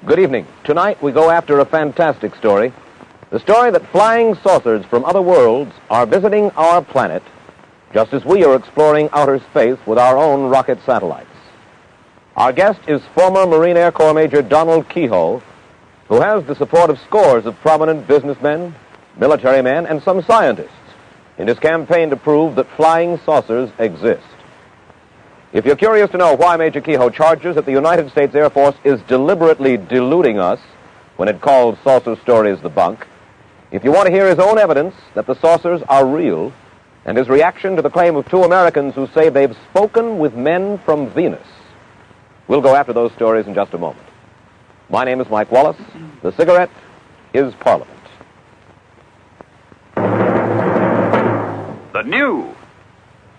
Good evening. Tonight we go after a fantastic story. The story that flying saucers from other worlds are visiting our planet, just as we are exploring outer space with our own rocket satellites. Our guest is former Marine Air Corps Major Donald Keyhoe, who has the support of scores of prominent businessmen, military men, and some scientists in his campaign to prove that flying saucers exist. If you're curious to know why Major Keyhoe charges that the United States Air Force is deliberately deluding us when it calls saucer stories the bunk, if you want to hear his own evidence that the saucers are real, and his reaction to the claim of two Americans who say they've spoken with men from Venus, we'll go after those stories in just a moment. My name is Mike Wallace. The cigarette is Parliament. The new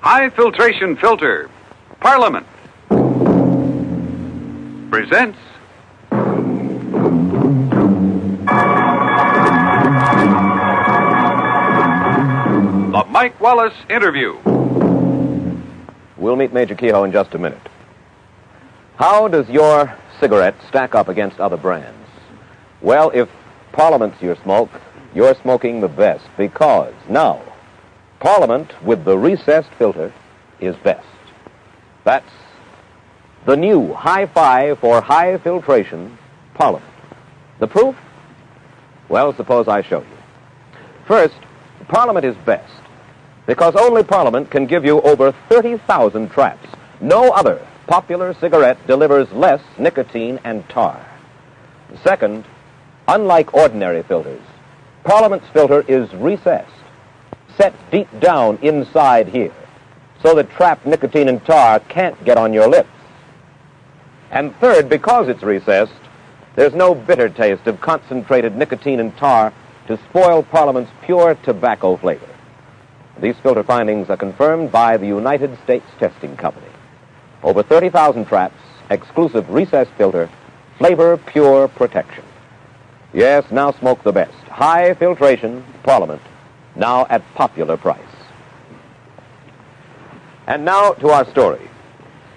high-filtration filter, Parliament, presents the Mike Wallace Interview. We'll meet Major Keyhoe in just a minute. How does your cigarette stack up against other brands? Well, if Parliament's your smoke, you're smoking the best, because now Parliament with the recessed filter is best. That's the new hi-fi for high filtration Parliament. The proof? Well, suppose I show you. First, Parliament is best because only Parliament can give you over 30,000 traps. No other popular cigarette delivers less nicotine and tar. Second, unlike ordinary filters, Parliament's filter is recessed, set deep down inside here, so that trapped nicotine and tar can't get on your lips. And third, because it's recessed, there's no bitter taste of concentrated nicotine and tar to spoil Parliament's pure tobacco flavor. These filter findings are confirmed by the United States Testing Company. Over 30,000 traps, exclusive recessed filter, flavor pure protection. Yes, now smoke the best. High filtration Parliament, now at popular price. And now to our story.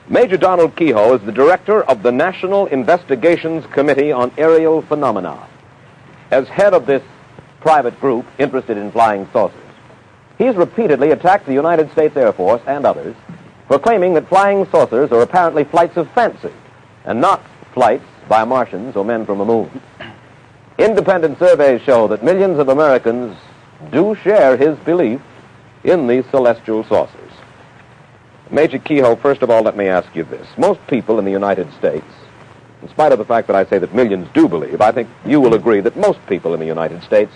Major Donald Keyhoe is the director of the National Investigations Committee on Aerial Phenomena. As head of this private group interested in flying saucers, he's repeatedly attacked the United States Air Force and others for claiming that flying saucers are apparently flights of fancy and not flights by Martians or men from the moon. Independent surveys show that millions of Americans do share his belief in these celestial saucers. Major Keyhoe, first of all, let me ask you this. Most people in the United States, in spite of the fact that I say that millions do believe, I think you will agree that most people in the United States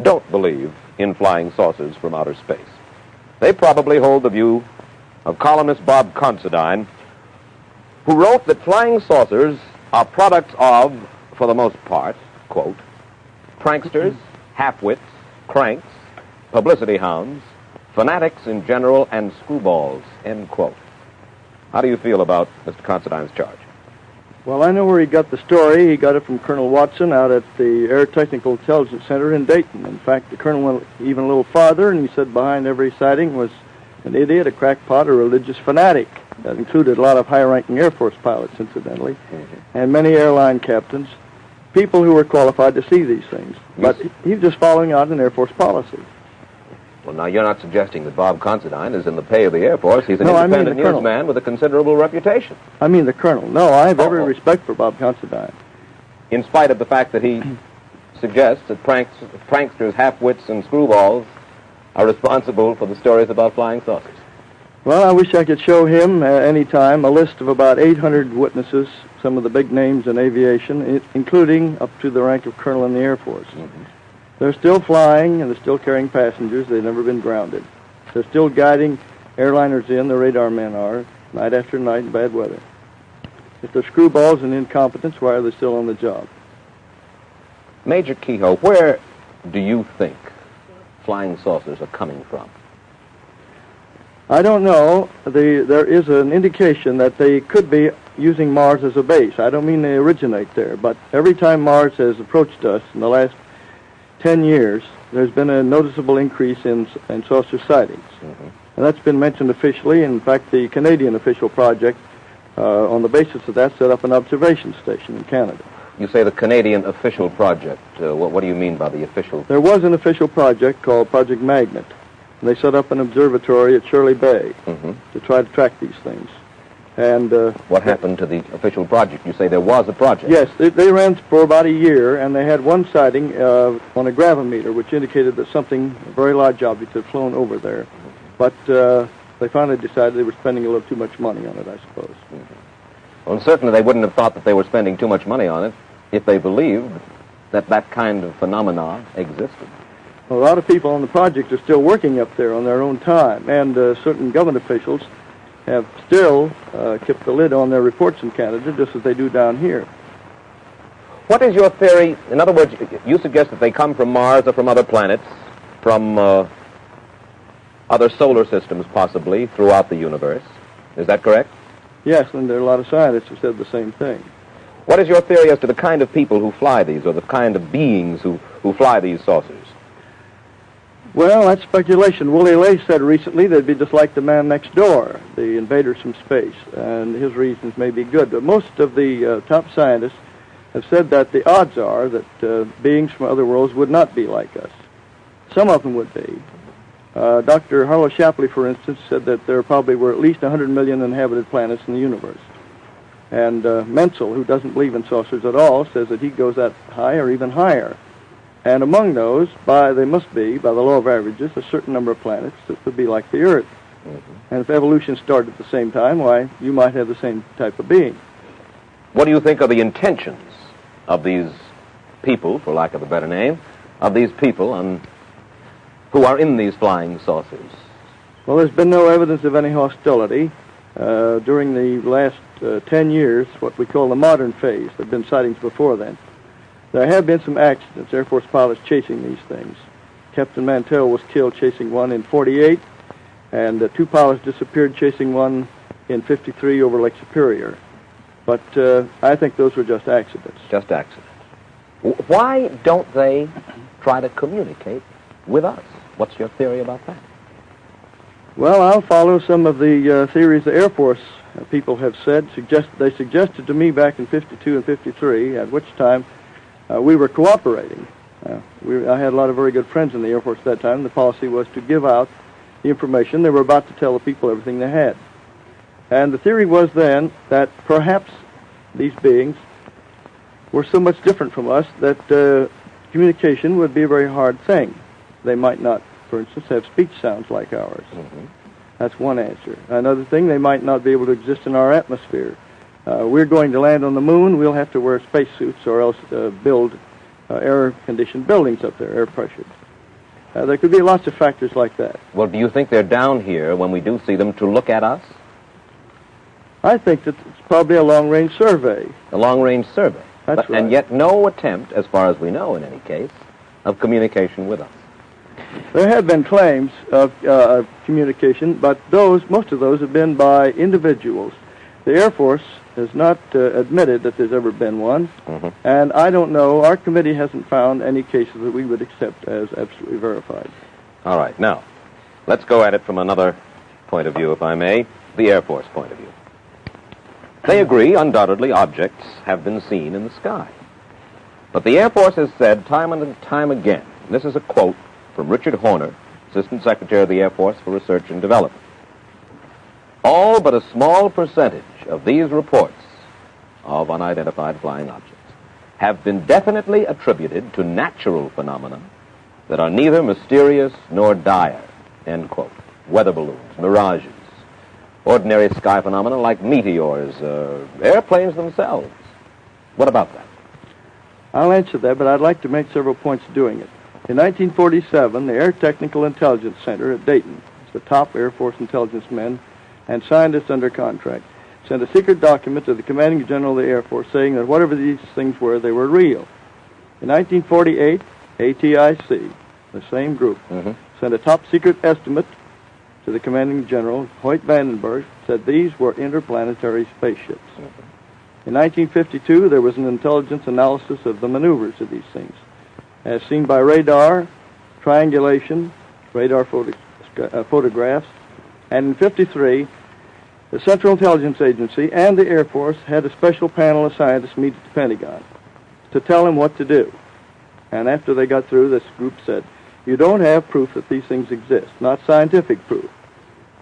don't believe in flying saucers from outer space. They probably hold the view of columnist Bob Considine, who wrote that flying saucers are products of, for the most part, quote, pranksters, half-wits, cranks, publicity hounds, fanatics in general, and screwballs, end quote. How do you feel about Mr. Considine's charge? Well, I know where he got the story. He got it from Colonel Watson out at the Air Technical Intelligence Center in Dayton. In fact, the colonel went even a little farther, and he said behind every sighting was an idiot, a crackpot, a religious fanatic. That included a lot of high-ranking Air Force pilots, incidentally, and many airline captains, people who were qualified to see these things. But he was just following out an Air Force policy. Well, now, you're not suggesting that Bob Considine is in the pay of the Air Force. He's an independent newsman with a considerable reputation. I mean the colonel. No, I have every respect for Bob Considine. In spite of the fact that he suggests that pranksters, half-wits, and screwballs are responsible for the stories about flying saucers. Well, I wish I could show him any time a list of about 800 witnesses, some of the big names in aviation, including up to the rank of colonel in the Air Force. Mm-hmm. They're still flying, and they're still carrying passengers. They've never been grounded. They're still guiding airliners in, the radar men are, night after night in bad weather. If they're screwballs and incompetents, why are they still on the job? Major Keyhoe, where do you think flying saucers are coming from? I don't know. There is an indication that they could be using Mars as a base. I don't mean they originate there, but every time Mars has approached us in the last 10 years, there's been a noticeable increase in saucer sightings. Mm-hmm. And that's been mentioned officially. In fact, the Canadian official project, on the basis of that, set up an observation station in Canada. You say the Canadian official project. What do you mean by the official? There was an official project called Project Magnet. And they set up an observatory at Shirley Bay to try to track these things. And what happened to the official project? You say there was a project. Yes, they ran for about a year, and they had one sighting on a gravimeter, which indicated that something, a very large object, had flown over there. But they finally decided they were spending a little too much money on it, I suppose. Well, certainly they wouldn't have thought that they were spending too much money on it if they believed that that kind of phenomena existed. Well, a lot of people on the project are still working up there on their own time, and certain government officials have still kept the lid on their reports in Canada, just as they do down here. What is your theory? In other words, you suggest that they come from Mars or from other planets, from other solar systems possibly throughout the universe. Is that correct? Yes, and there are a lot of scientists who said the same thing. What is your theory as to the kind of people who fly these, or the kind of beings who fly these saucers? Well, that's speculation. Willie Lay said recently they'd be just like the man next door, the invaders from space, and his reasons may be good. But most of the top scientists have said that the odds are that beings from other worlds would not be like us. Some of them would be. Dr. Harlow Shapley, for instance, said that there probably were at least 100 million inhabited planets in the universe. And Menzel, who doesn't believe in saucers at all, says that he goes that high or even higher. And among those, they must be, by the law of averages, a certain number of planets that would be like the Earth. And if evolution started at the same time, why, you might have the same type of being. What do you think are the intentions of these people, for lack of a better name, of these people who are in these flying saucers? Well, there's been no evidence of any hostility. During the last 10 years, what we call the modern phase, there have been sightings before then. There have been some accidents, Air Force pilots chasing these things. Captain Mantell was killed chasing one in 48, and 2 pilots disappeared chasing one in 53 over Lake Superior. But I think those were just accidents. Just accidents. Why don't they try to communicate with us? What's your theory about that? Well, I'll follow some of the theories the Air Force people have said. They suggested to me back in 52 and 53, at which time we were cooperating. I had a lot of very good friends in the Air Force at that time. The policy was to give out the information. They were about to tell the people everything they had. And the theory was then that perhaps these beings were so much different from us that communication would be a very hard thing. They might not, for instance, have speech sounds like ours. That's one answer. Another thing, they might not be able to exist in our atmosphere. We're going to land on the moon. We'll have to wear spacesuits or else build air-conditioned buildings up there, air-pressured. There could be lots of factors like that. Well, do you think they're down here when we do see them to look at us? I think that it's probably a long-range survey. A long-range survey? That's right. And yet no attempt, as far as we know in any case, of communication with us. There have been claims of communication, but most of those have been by individuals. The Air Force has not admitted that there's ever been one, and I don't know, our committee hasn't found any cases that we would accept as absolutely verified. All right, now, let's go at it from another point of view, if I may, the Air Force point of view. They agree, undoubtedly, objects have been seen in the sky. But the Air Force has said time and time again, and this is a quote from Richard Horner, Assistant Secretary of the Air Force for Research and Development. All but a small percentage of these reports of unidentified flying objects have been definitely attributed to natural phenomena that are neither mysterious nor dire, end quote. Weather balloons, mirages, ordinary sky phenomena like meteors, airplanes themselves. What about that? I'll answer that, but I'd like to make several points doing it. In 1947, the Air Technical Intelligence Center at Dayton, the top Air Force intelligence men and scientists under contract, sent a secret document to the commanding general of the Air Force saying that whatever these things were, they were real. In 1948, ATIC, the same group, sent a top secret estimate to the commanding general, Hoyt Vandenberg, said these were interplanetary spaceships. In 1952, there was an intelligence analysis of the maneuvers of these things, as seen by radar, triangulation, radar photographs, and in 1953, the Central Intelligence Agency and the Air Force had a special panel of scientists meet at the Pentagon. to tell him what to do. And after they got through, this group said, "You don't have proof that these things exist, not scientific proof,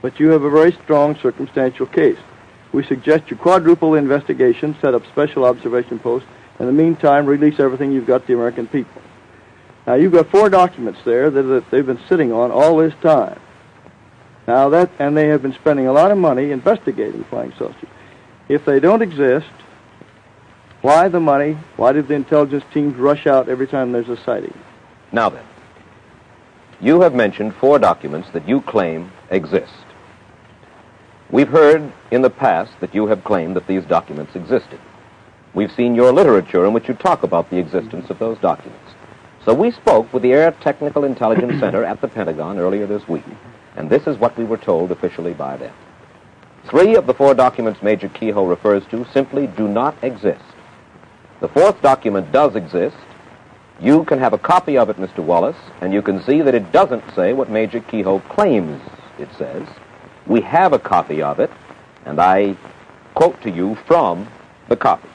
but you have a very strong circumstantial case. We suggest you quadruple the investigation, set up special observation posts, in the meantime, release everything you've got to the American people." Now, you've got 4 documents there that they've been sitting on all this time. Now, and they have been spending a lot of money investigating flying saucers. If they don't exist, why the money? Why did the intelligence teams rush out every time there's a sighting? Now then, you have mentioned 4 documents that you claim exist. We've heard in the past that you have claimed that these documents existed. We've seen your literature in which you talk about the existence of those documents. So we spoke with the Air Technical Intelligence Center at the Pentagon earlier this week, and this is what we were told officially by them. 3 of the 4 documents Major Keyhoe refers to simply do not exist. The 4th document does exist. You can have a copy of it, Mr. Wallace, and you can see that it doesn't say what Major Keyhoe claims it says. We have a copy of it, and I quote to you from the copy.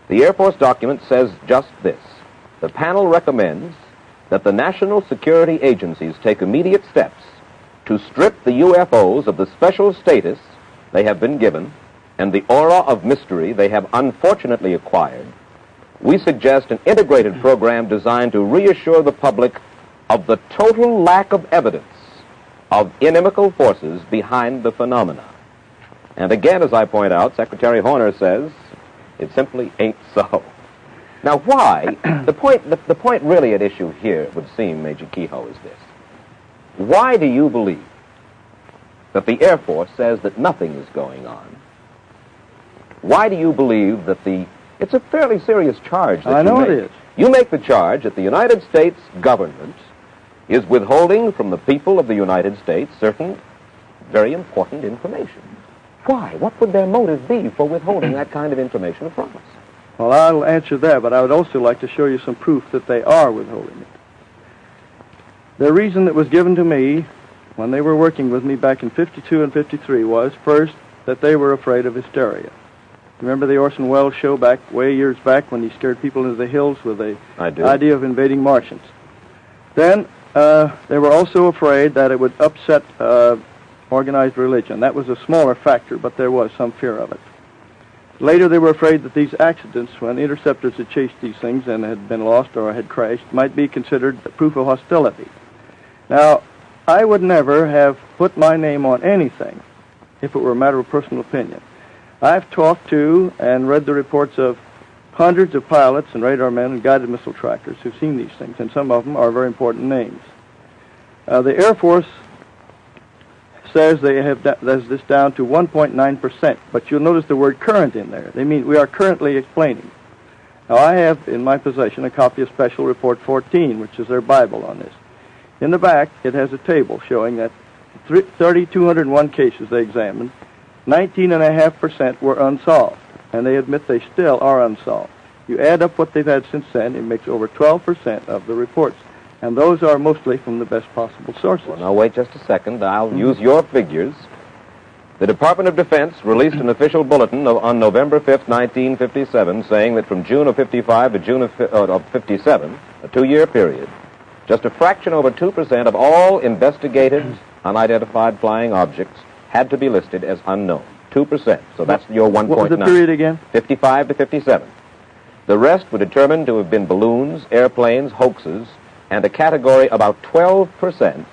The Air Force document says just this: "The panel recommends that the national security agencies take immediate steps to strip the UFOs of the special status they have been given and the aura of mystery they have unfortunately acquired. We suggest an integrated program designed to reassure the public of the total lack of evidence of inimical forces behind the phenomena." And again, as I point out, Secretary Horner says it simply ain't so. Now, why? The point really at issue here, it would seem, Major Keyhoe, is this. Why do you believe that the Air Force says that nothing is going on? Why do you believe that it's a fairly serious charge that you make. I know it is. You make the charge that the United States government is withholding from the people of the United States certain very important information. Why? What would their motive be for withholding that kind of information from us? Well, I'll answer that, but I would also like to show you some proof that they are withholding it. The reason that was given to me when they were working with me back in 52 and 53 was, first, that they were afraid of hysteria. Remember the Orson Welles show way years back when he scared people into the hills with the idea of invading Martians? Then they were also afraid that it would upset organized religion. That was a smaller factor, but there was some fear of it. Later, they were afraid that these accidents, when interceptors had chased these things and had been lost or had crashed, might be considered proof of hostility. Now, I would never have put my name on anything if it were a matter of personal opinion. I've talked to and read the reports of hundreds of pilots and radar men and guided missile trackers who've seen these things, and some of them are very important names. The Air Force says they have this down to 1.9%, but you'll notice the word current in there. They mean we are currently explaining. Now, I have in my possession a copy of Special Report 14, which is their Bible on this. In the back, it has a table showing that 3,201 cases they examined, 19.5% were unsolved, and they admit they still are unsolved. You add up what they've had since then, it makes over 12% of the reports, and those are mostly from the best possible sources. Well, now, wait just a second. I'll use your figures. The Department of Defense released an official bulletin on November 5th, 1957, saying that from June of 55 to June of 57, a 2-year period, just a fraction over 2% of all investigated unidentified flying objects had to be listed as unknown. 2%. So that's your 1.9. What was the period again? 55 to 57. The rest were determined to have been balloons, airplanes, hoaxes, and a category about 12%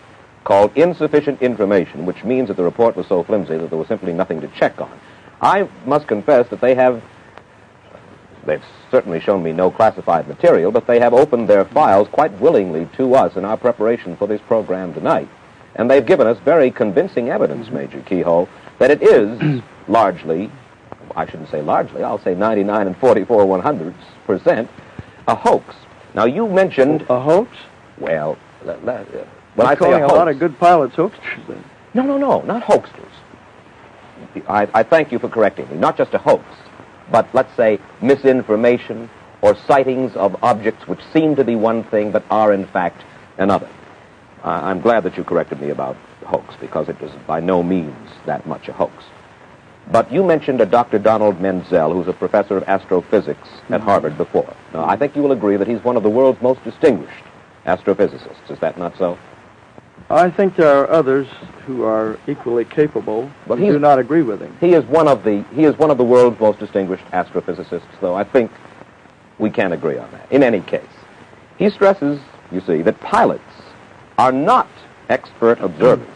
called insufficient information, which means that the report was so flimsy that there was simply nothing to check on. I must confess that they've certainly shown me no classified material, but they have opened their files quite willingly to us in our preparation for this program tonight. And they've given us very convincing evidence, Major Keyhoe, that it is largely, I shouldn't say largely, I'll say 99 and 44/100% a hoax. Now, you mentioned... A hoax? Well, when I say a hoax, lot of good pilots hoaxsters, then. No, not hoaxsters. I thank you for correcting me. Not just a hoax, but let's say misinformation or sightings of objects which seem to be one thing but are in fact another. I'm glad that you corrected me about hoax, because it was by no means that much a hoax. But you mentioned a Dr. Donald Menzel, who's a professor of astrophysics at Harvard before. Now, I think you will agree that he's one of the world's most distinguished astrophysicists. Is that not so? I think there are others who are equally capable, but do not agree with him. He is one of the world's most distinguished astrophysicists, though I think we can agree on that. In any case, he stresses, you see, that pilots are not expert observers,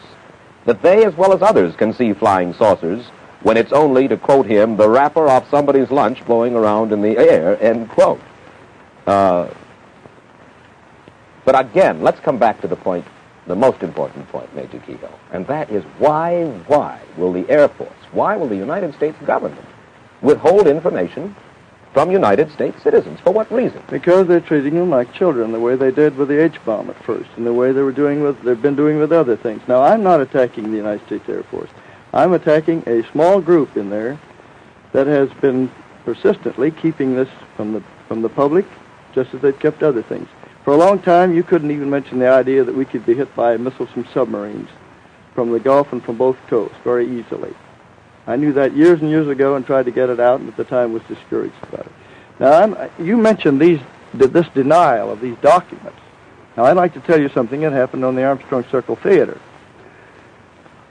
that they, as well as others, can see flying saucers when it's only, to quote him, the wrapper off somebody's lunch blowing around in the air, end quote. But again, let's come back to the point, the most important point, Major Keyhoe, and that is why will the Air Force, why will the United States government withhold information from United States citizens? For what reason? Because they're treating them like children, the way they did with the H-bomb at first, and the way they've been doing with other things. Now, I'm not attacking the United States Air Force. I'm attacking a small group in there that has been persistently keeping this from the public, just as they've kept other things. For a long time, you couldn't even mention the idea that we could be hit by missiles from submarines from the Gulf and from both coasts very easily. I knew that years and years ago and tried to get it out, and at the time was discouraged about it. Now, you mentioned this denial of these documents. Now, I'd like to tell you something that happened on the Armstrong Circle Theater.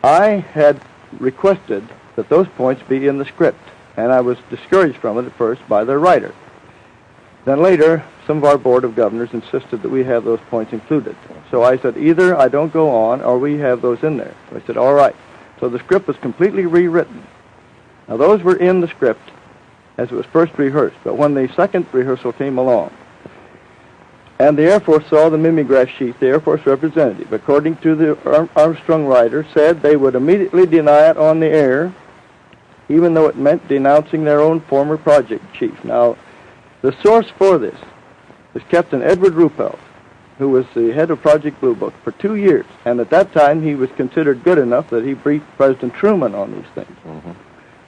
I had requested that those points be in the script, and I was discouraged from it at first by their writer. Then later, some of our Board of Governors insisted that we have those points included. So I said, either I don't go on or we have those in there. So I said, all right. So the script was completely rewritten. Now, those were in the script as it was first rehearsed, but when the second rehearsal came along, and the Air Force saw the mimeograph sheet, the Air Force representative, according to the Armstrong writer, said they would immediately deny it on the air, even though it meant denouncing their own former project chief. Now, the source for this was Captain Edward Ruppelt, who was the head of Project Blue Book for 2 years, and at that time he was considered good enough that he briefed President Truman on these things. Mm-hmm.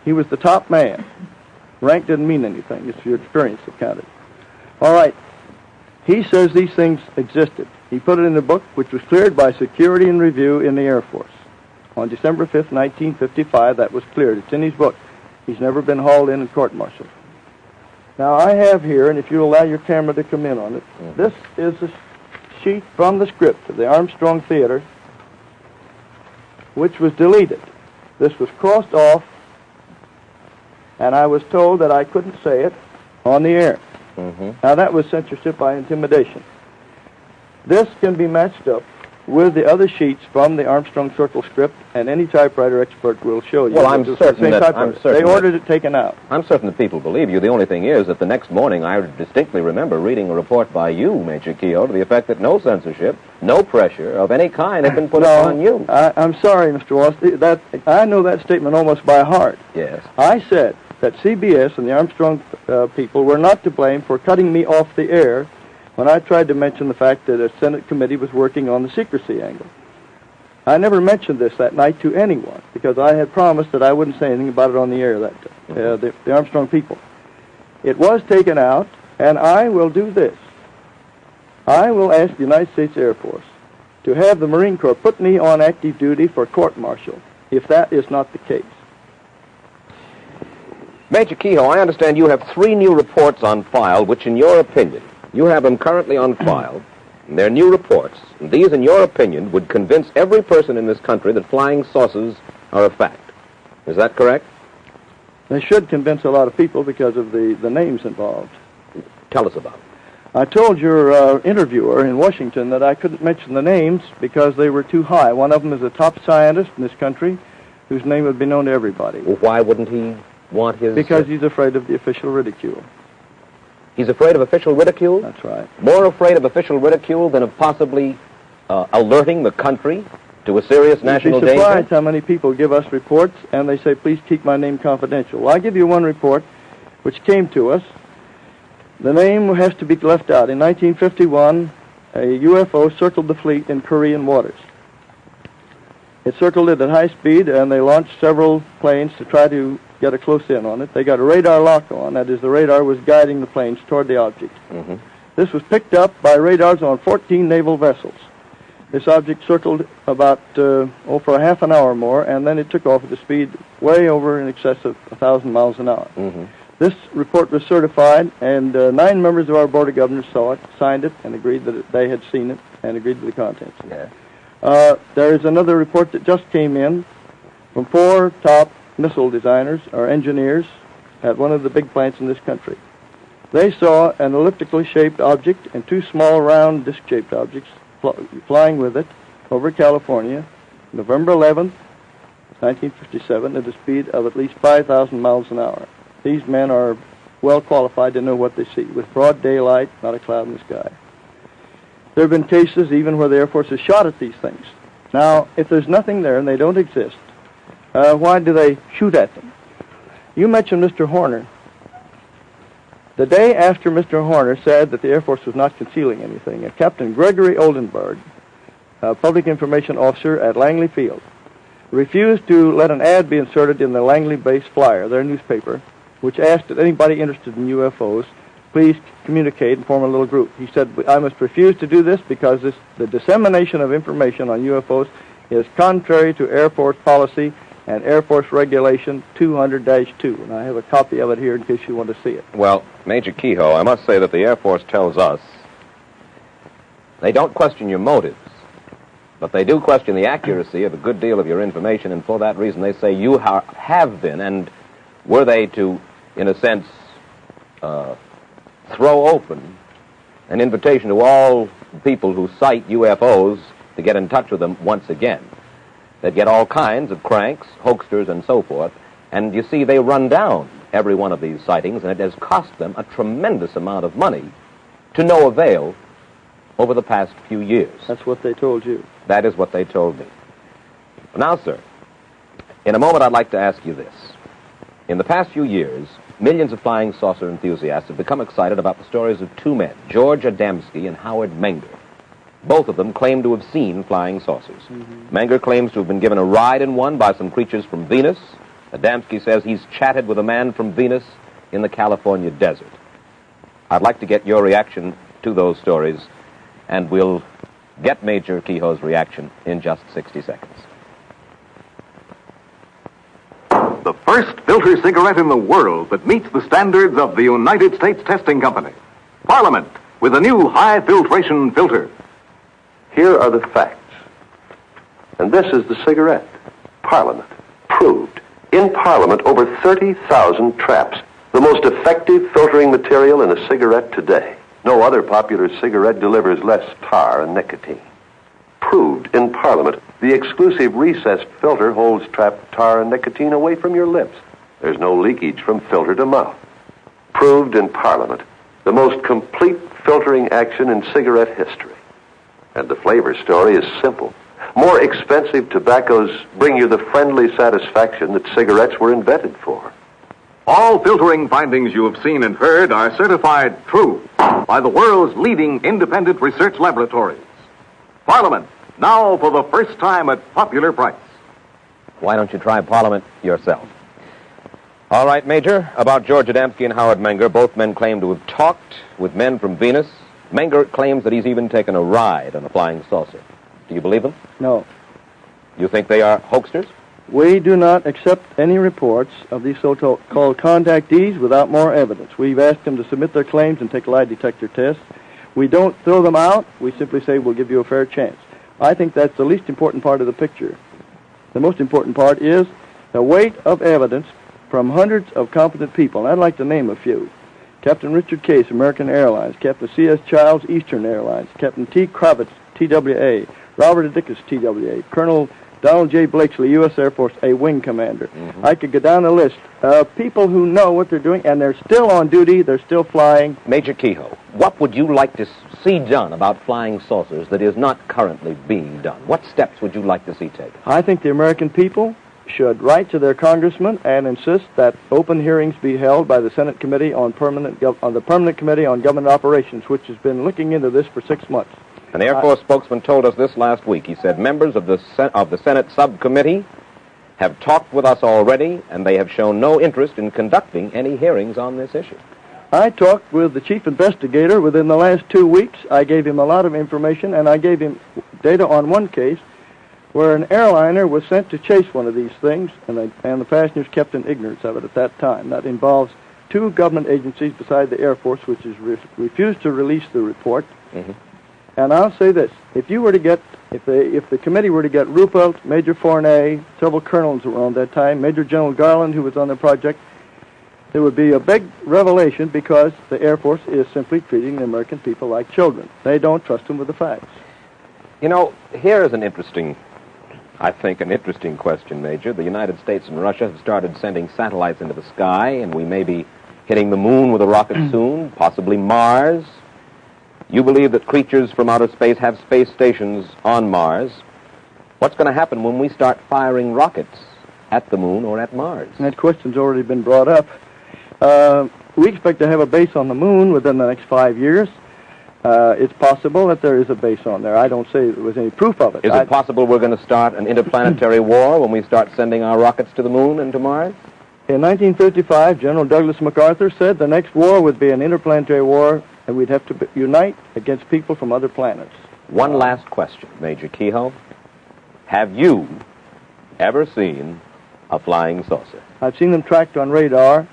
He was the top man. Rank didn't mean anything. It's your experience that counted. All right. He says these things existed. He put it in the book, which was cleared by Security and Review in the Air Force. On December 5th, 1955, that was cleared. It's in his book. He's never been hauled in and court-martialed. Now, I have here, and if you allow your camera to come in on it, this is a sheet from the script of the Armstrong Theater, which was deleted. This was crossed off, and I was told that I couldn't say it on the air. Mm-hmm. Now, that was censorship by intimidation. This can be matched up with the other sheets from the Armstrong Circle script, and any typewriter expert will show you. Well, I'm certain they ordered it taken out. I'm certain that people believe you. The only thing is that the next morning I distinctly remember reading a report by you, Major Keyhoe, to the effect that no censorship, no pressure of any kind had been put upon you. I'm sorry, Mr. Wallace. I know that statement almost by heart. Yes. I said that CBS and the Armstrong people were not to blame for cutting me off the air when I tried to mention the fact that a Senate committee was working on the secrecy angle. I never mentioned this that night to anyone because I had promised that I wouldn't say anything about it on the air that day, the Armstrong people. It was taken out, and I will do this. I will ask the United States Air Force to have the Marine Corps put me on active duty for court-martial if that is not the case. Major Keyhoe, I understand you have 3 new reports on file, which in your opinion, you have them currently on file, and they're new reports, and these, in your opinion, would convince every person in this country that flying saucers are a fact. Is that correct? They should convince a lot of people because of the names involved. Tell us about it. I told your interviewer in Washington that I couldn't mention the names because they were too high. One of them is a top scientist in this country whose name would be known to everybody. Well, why wouldn't he want his... Because he's afraid of the official ridicule. He's afraid of official ridicule? That's right. More afraid of official ridicule than of possibly alerting the country to a serious national danger? You'd be surprised how many people give us reports, and they say, please keep my name confidential. Well, I'll give you one report which came to us. The name has to be left out. In 1951, a UFO circled the fleet in Korean waters. It circled it at high speed, and they launched several planes to try to get a close in on it. They got a radar lock on. That is, the radar was guiding the planes toward the object. Mm-hmm. This was picked up by radars on 14 naval vessels. This object circled about, for a half an hour or more, and then it took off at a speed way over in excess of 1,000 miles an hour. Mm-hmm. This report was certified, and 9 members of our Board of Governors saw it, signed it, and agreed that they had seen it, and agreed to the contents. Yeah. There is another report that just came in from 4 top missile designers or engineers at one of the big plants in this country. They saw an elliptically shaped object and 2 small round disc-shaped objects flying with it over California, November 11th, 1957, at a speed of at least 5,000 miles an hour. These men are well qualified to know what they see, with broad daylight, not a cloud in the sky. There have been cases even where the Air Force has shot at these things. Now, if there's nothing there and they don't exist, why do they shoot at them? You mentioned Mr. Horner. The day after Mr. Horner said that the Air Force was not concealing anything, Captain Gregory Oldenburg, a public information officer at Langley Field, refused to let an ad be inserted in the Langley Base Flyer, their newspaper, which asked that anybody interested in UFOs please communicate and form a little group. He said, I must refuse to do this because the dissemination of information on UFOs is contrary to Air Force policy and Air Force Regulation 200-2. And I have a copy of it here in case you want to see it. Well, Major Keyhoe, I must say that the Air Force tells us they don't question your motives, but they do question the accuracy of a good deal of your information, and for that reason they say you have been, and were they to, in a sense, throw open an invitation to all people who cite UFOs to get in touch with them once again. They'd get all kinds of cranks, hoaxsters, and so forth, and you see they run down every one of these sightings, and it has cost them a tremendous amount of money to no avail over the past few years. That's what they told you. That is what they told me. Now, sir, in a moment I'd like to ask you this. In the past few years, millions of flying saucer enthusiasts have become excited about the stories of 2 men, George Adamski and Howard Menger. Both of them claim to have seen flying saucers. Mm-hmm. Menger claims to have been given a ride in one by some creatures from Venus. Adamski says he's chatted with a man from Venus in the California desert. I'd like to get your reaction to those stories, and we'll get Major Keyhoe's reaction in just 60 seconds. The first filter cigarette in the world that meets the standards of the United States Testing Company. Parliament, with a new high-filtration filter. Here are the facts. And this is the cigarette. Parliament. Proved. In Parliament, over 30,000 traps. The most effective filtering material in a cigarette today. No other popular cigarette delivers less tar and nicotine. Proved in Parliament, the exclusive recessed filter holds trapped tar and nicotine away from your lips. There's no leakage from filter to mouth. Proved in Parliament, the most complete filtering action in cigarette history. And the flavor story is simple. More expensive tobaccos bring you the friendly satisfaction that cigarettes were invented for. All filtering findings you have seen and heard are certified true by the world's leading independent research laboratories. Parliament, now for the first time at popular price. Why don't you try Parliament yourself? All right, Major, about George Adamski and Howard Menger, both men claim to have talked with men from Venus. Menger claims that he's even taken a ride on a flying saucer. Do you believe them? No. You think they are hoaxsters? We do not accept any reports of these so-called contactees without more evidence. We've asked them to submit their claims and take lie detector tests. We don't throw them out. We simply say we'll give you a fair chance. I think that's the least important part of the picture. The most important part is the weight of evidence from hundreds of competent people. And I'd like to name a few. Captain Richard Case, American Airlines. Captain C.S. Childs, Eastern Airlines. Captain T. Kravitz, TWA. Robert Dickus, TWA. Colonel Donald J. Blakesley, U.S. Air Force, a wing commander. Mm-hmm. I could go down the list of people who know what they're doing, and they're still on duty, they're still flying. Major Keyhoe, what would you like to see done about flying saucers that is not currently being done? What steps would you like to see taken? I think the American people should write to their congressman and insist that open hearings be held by the Senate Committee on the Permanent Committee on Government Operations, which has been looking into this for 6 months. An Air Force spokesman told us this last week. He said members of the Senate subcommittee have talked with us already, and they have shown no interest in conducting any hearings on this issue. I talked with the chief investigator within the last 2 weeks. I gave him a lot of information, and I gave him data on one case where an airliner was sent to chase one of these things, and the passengers kept in ignorance of it at that time. That involves two government agencies beside the Air Force, which has refused to release the report. Mm-hmm. And I'll say this: if the committee were to get Ruppelt, Major Fournet, several colonels around that time, Major General Garland, who was on the project, there would be a big revelation, because the Air Force is simply treating the American people like children. They don't trust them with the facts. You know, here is an interesting question, Major. The United States and Russia have started sending satellites into the sky, and we may be hitting the moon with a rocket soon, possibly Mars. You believe that creatures from outer space have space stations on Mars. What's going to happen when we start firing rockets at the moon or at Mars? And that question's already been brought up. We expect to have a base on the moon within the next 5 years. It's possible that there is a base on there. I don't say there was any proof of it. Is it possible we're going to start an interplanetary war when we start sending our rockets to the moon and to Mars? In 1955, General Douglas MacArthur said the next war would be an interplanetary war, and we'd have to unite against people from other planets. One last question, Major Keyhoe. Have you ever seen a flying saucer? I've seen them tracked on radar,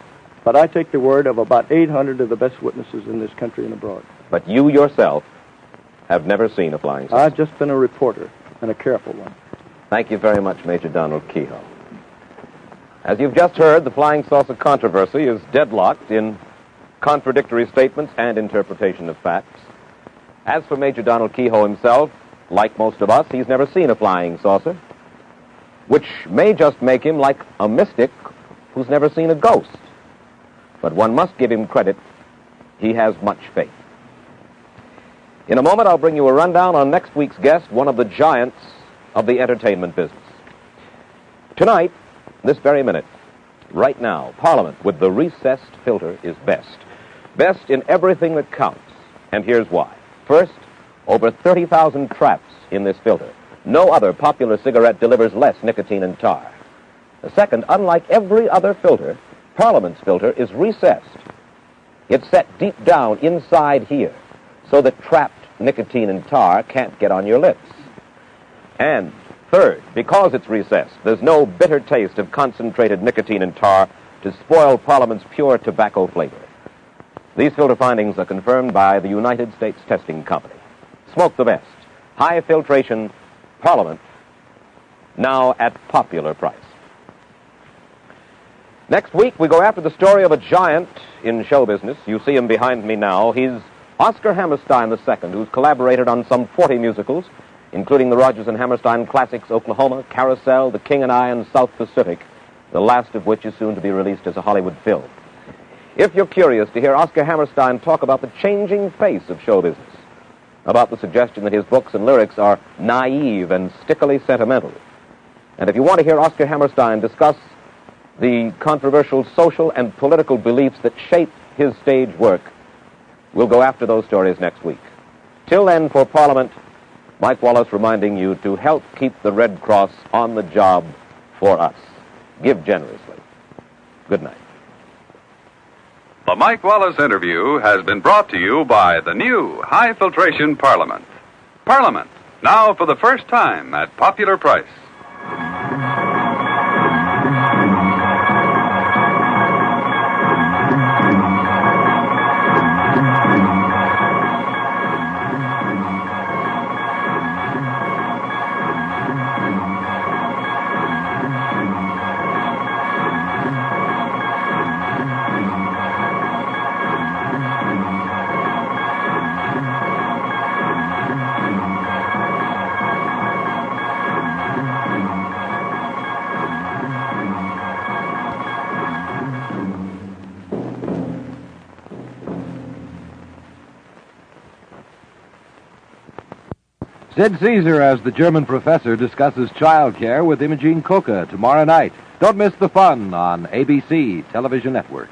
but I take the word of about 800 of the best witnesses in this country and abroad. But you yourself have never seen a flying saucer? I've just been a reporter, and a careful one. Thank you very much, Major Donald Keyhoe. As you've just heard, the flying saucer controversy is deadlocked in contradictory statements and interpretation of facts. As for Major Donald Keyhoe himself, like most of us, he's never seen a flying saucer, which may just make him like a mystic who's never seen a ghost. But one must give him credit. He has much faith. In a moment, I'll bring you a rundown on next week's guest, one of the giants of the entertainment business. Tonight, this very minute, right now, Parliament with the recessed filter is best. Best in everything that counts. And here's why. First, over 30,000 traps in this filter. No other popular cigarette delivers less nicotine and tar. The second, unlike every other filter, Parliament's filter is recessed. It's set deep down inside here, so that trapped nicotine and tar can't get on your lips. And third, because it's recessed, there's no bitter taste of concentrated nicotine and tar to spoil Parliament's pure tobacco flavor. These filter findings are confirmed by the United States Testing Company. Smoke the best. High filtration Parliament, now at popular price. Next week, we go after the story of a giant in show business. You see him behind me now. He's Oscar Hammerstein II, who's collaborated on some 40 musicals, including the Rodgers and Hammerstein classics Oklahoma, Carousel, The King and I, and South Pacific, the last of which is soon to be released as a Hollywood film. If you're curious to hear Oscar Hammerstein talk about the changing face of show business, about the suggestion that his books and lyrics are naive and stickily sentimental, and if you want to hear Oscar Hammerstein discuss the controversial social and political beliefs that shape his stage work, we'll go after those stories next week. Till then, for Parliament, Mike Wallace reminding you to help keep the Red Cross on the job for us. Give generously. Good night. The Mike Wallace interview has been brought to you by the new High Filtration Parliament. Parliament, now for the first time at popular price. Sid Caesar as the German professor discusses childcare with Imogene Coca tomorrow night. Don't miss the fun on ABC Television Network.